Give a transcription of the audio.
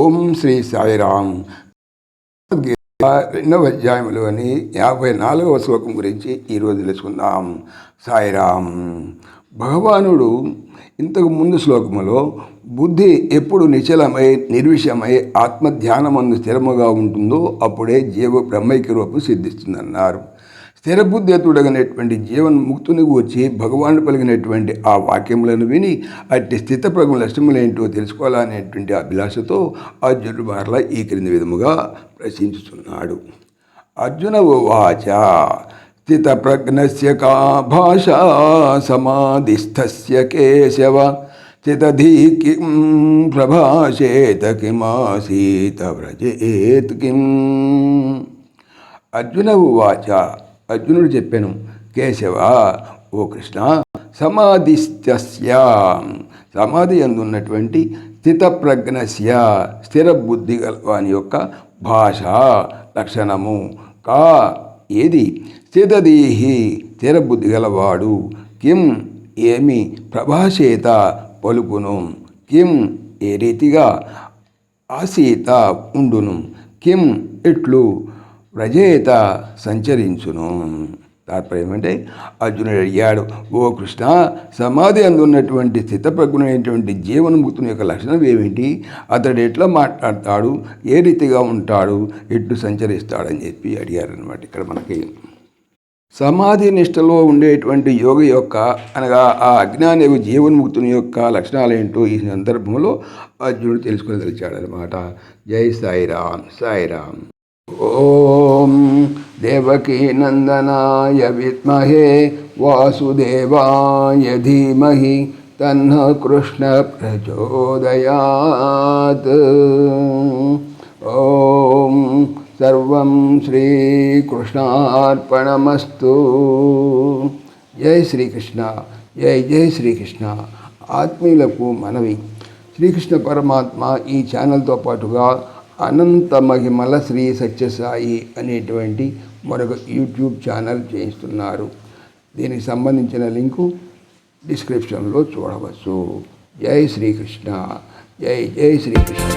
ఓం శ్రీ సాయిరామ్. రెండవ అధ్యాయంలోని 54వ శ్లోకం గురించి ఈరోజు తెలుసుకుందాం. సాయిరామ్. భగవానుడు ఇంతకు ముందు శ్లోకములో బుద్ధి ఎప్పుడు నిశ్చలమై నిర్విషయమై ఆత్మధ్యానమందు స్థిరముగా ఉంటుందో అప్పుడే జీవ బ్రహ్మైక్య రూపం సిద్ధిస్తుందన్నారు. స్థిరబుద్ధితుడగినటువంటి జీవన్ముక్తుని వచ్చి భగవానుడు పలికినటువంటి ఆ వాక్యములను విని అట్టి స్థితప్రజ్ఞ లక్ష్యములేంటో తెలుసుకోవాలనేటువంటి అభిలాషతో అర్జునుడు మరలా ఈ క్రింది విధముగా ప్రశ్నించుతున్నాడు. అర్జున ఉవాచ స్థితప్రజ్ఞస్య కా భాషా సమాధిస్థస్య కేశవ స్థితధీ కిం ప్రభాషేత కిమాసీత వ్రజేత్ కిం. అర్జున ఉవాచ. అర్జునుడు చెప్పాను, కేశవ ఓ కృష్ణ, సమాధిస్థస్య సమాధి అందున్నటువంటి స్థితప్రజ్ఞస్య స్థిర బుద్ధి గలవాని యొక్క భాష లక్షణము కా ఏది స్థితదీహి స్థిర బుద్ధి గలవాడు కిం ఏమి ప్రభాషేత పలుకును కిం ఏ రీతిగా ఆసీత ఉండును కిం ఎట్లు వ్రజేత సంచరించును. తాత్పర్యం ఏమంటే అర్జునుడు అడిగాడు, ఓ కృష్ణ, సమాధి అందున్నటువంటి స్థితప్రజ్ఞుడైనటువంటి జీవన్ముక్తుని యొక్క లక్షణం ఏమిటి? అతడు ఎట్లా మాట్లాడతాడు, ఏ రీతిగా ఉంటాడు, ఎట్లు సంచరిస్తాడని చెప్పి అడిగారనమాట. ఇక్కడ మనకి సమాధి నిష్టలో ఉండేటువంటి యోగ యొక్క అనగా ఆ అజ్ఞాని జీవన్ముక్తుని యొక్క లక్షణాలు ఏంటో ఈ సందర్భంలో అర్జునుడు తెలుసుకుని తెలిచాడనమాట. జై సాయిరామ్. సాయిరామ్. ఓం దేవకీ నందనాయ విద్మహే వాసుదేవాయ ధీమహి తన్నః కృష్ణ ప్రచోదయాత్. ఓం సర్వం శ్రీకృష్ణార్పణమస్తు. జై శ్రీకృష్ణ. జై జై శ్రీకృష్ణ. ఆత్మీయులకు మనవి, శ్రీకృష్ణ పరమాత్మ ఈ ఛానల్తో పాటుగా అనంత మహిమల శ్రీ సత్యసాయి అనేటువంటి మరొక యూట్యూబ్ ఛానల్ చేయిస్తున్నారు. దీనికి సంబంధించిన లింకు డిస్క్రిప్షన్లో చూడవచ్చు. జై శ్రీకృష్ణ. జై జై శ్రీకృష్ణ.